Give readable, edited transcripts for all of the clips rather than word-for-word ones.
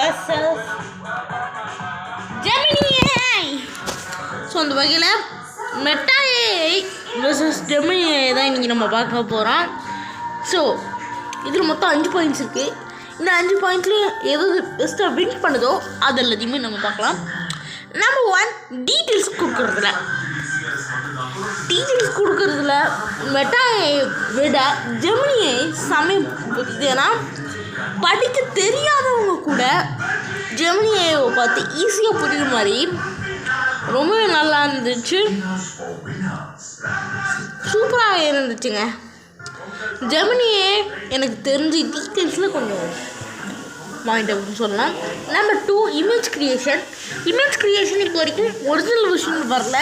Versus Gemini AI. So அந்த வகையில் meta AI versus Gemini AI தான் இன்றைக்கி நம்ம பார்க்க போகிறோம். ஸோ இதில் மொத்தம் 5 பாயிண்ட்ஸ் இருக்குது. இந்த 5 பாயிண்ட்லேயும் எது பெஸ்ட்டாக வின் பண்ணுதோ அது எல்லாத்தையுமே நம்ம பார்க்கலாம். நம்பர் 1, டீட்டெயில்ஸ் கொடுக்குறதுல மெட்டா ஏஐ விட ஜெமினி ஏஐ சமயம். ஏன்னா படிக்க தெரியாதவங்க கூட ஜெமினி ஏஐவை பார்த்து ஈஸியாக புரியுற மாதிரி ரொம்பவே நல்லா இருந்துச்சு, சூப்பராக இருந்துச்சுங்க. ஜெமினி ஏஐ எனக்கு தெரிஞ்ச டீட்டெயில்ஸில் கொஞ்சம் பாயிண்ட் அப்படின்னு சொல்லலாம். நம்பர் 2, இமேஜ் க்ரியேஷன் இப்போ வரைக்கும் ஒரிஜினல் விஷயம் வரல.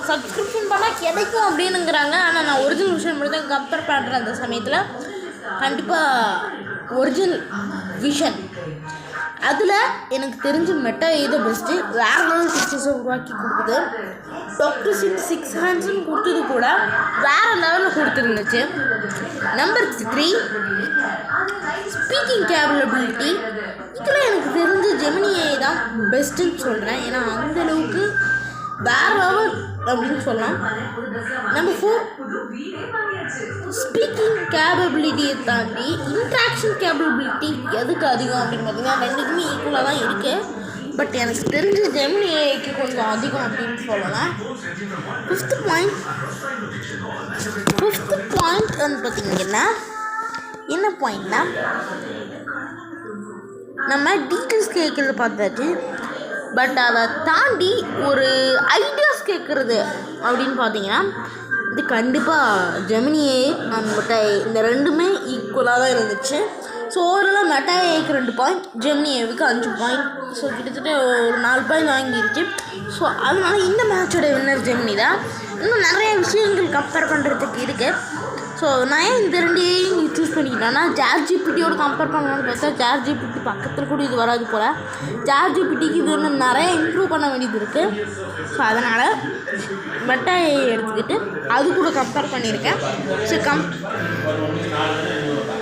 சப்ஸ்கிரிப்ஷன் பண்ணால் கிடைக்கும் அப்படின்னுங்கிறாங்க. ஆனால் நான் ஒரிஜினல் விஷயம் மட்டும் தான் கம்பேர் பண்ணுறேன். அந்த சமயத்தில் கண்டிப்பாக ஒரிஜினல் விஷன் அதில் எனக்கு தெரிஞ்ச மெட்டா ஏஐ தான் பெஸ்ட்டு. வேறு லெவல் பிக்சர்ஸை உருவாக்கி கொடுக்குது. டாக்டர் சின் 6 ஹேண்ட்ஸ்னு கொடுத்தது கூட வேறு லெவலில் கொடுத்துருந்துச்சு. Number 3, speaking capability. இதில் எனக்கு தெரிஞ்ச ஜெமினி ஏஐ தான் பெஸ்ட்டுன்னு சொல்கிறேன். ஏன்னா அந்தளவுக்கு வேறு லெவல் அப்படின்னு சொல்லலாம். நம்பர் 4, ஸ்பீக்கிங் கேப்பபிலிட்டியை தாண்டி இன்ட்ராக்ஷன் கேப்பபிலிட்டி எதுக்கு அதிகம் அப்படின்னு பார்த்தீங்கன்னா ரெண்டுக்குமே ஈக்குவலாக தான் இருக்குது. பட் எனக்கு தெரிஞ்ச ஜெமினி ஏஐக்கு கொஞ்சம் அதிகம் அப்படின்னு சொல்லலாம். 5th பாயிண்ட் வந்து பார்த்தீங்கன்னா என்ன பாயிண்ட்னா, நம்ம டீட்டெயில்ஸ் கேட்குறது பார்த்தாச்சு. பட் அதை தாண்டி ஒரு ஐடியாஸ் கேட்குறது அப்படின்னு பார்த்தீங்கன்னா இது கண்டிப்பாக Gemini AI and Meta AI இந்த ரெண்டுமே ஈக்குவலாக தான் இருந்துச்சு. ஸோ ஓவராலாக மெட்டா ஏஐக்கு 2 பாயிண்ட், ஜெமினி ஏஐக்கு 5 பாயிண்ட். ஸோ கிட்டத்தட்ட ஒரு 4 பாயிண்ட் வாங்கிருச்சு. ஸோ அதனால இந்த மேட்சோட வின்னர் ஜெமினி தான். இன்னும் நிறைய விஷயங்கள் கம்பேர் பண்ணுறதுக்கு இருக்குது. ஸோ நான் ஏன் இந்த 2 ஏஐயும் சூஸ் பண்ணிக்கிட்டேன்னா, சாட்ஜிபிட்டியோடு கம்பேர் பண்ணலான்னு பார்த்தா சாட்ஜிபிட்டி பக்கத்தில் கூட இது வராது போல். சாட்ஜிபிட்டிக்கு இது இன்னும் நிறைய இம்ப்ரூவ் பண்ண வேண்டியது இருக்குது. ஸோ அதனால் மெட்டா ஏஐ எடுத்துக்கிட்டு அது கூட கம்பேர் பண்ணியிருக்கேன். ஸோ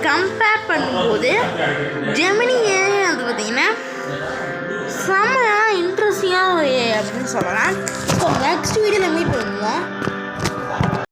கம்பேர் பண்ணும்போது ஜெமினி ஏஐ வந்து பார்த்திங்கன்னா செம்மையாக இன்ட்ரெஸ்டிங்காக ஒரு ஏஐ அப்படின்னு சொல்லலாம். ஸோ நெக்ஸ்ட் வீடியோவில் மீட் பண்ணுவோம்.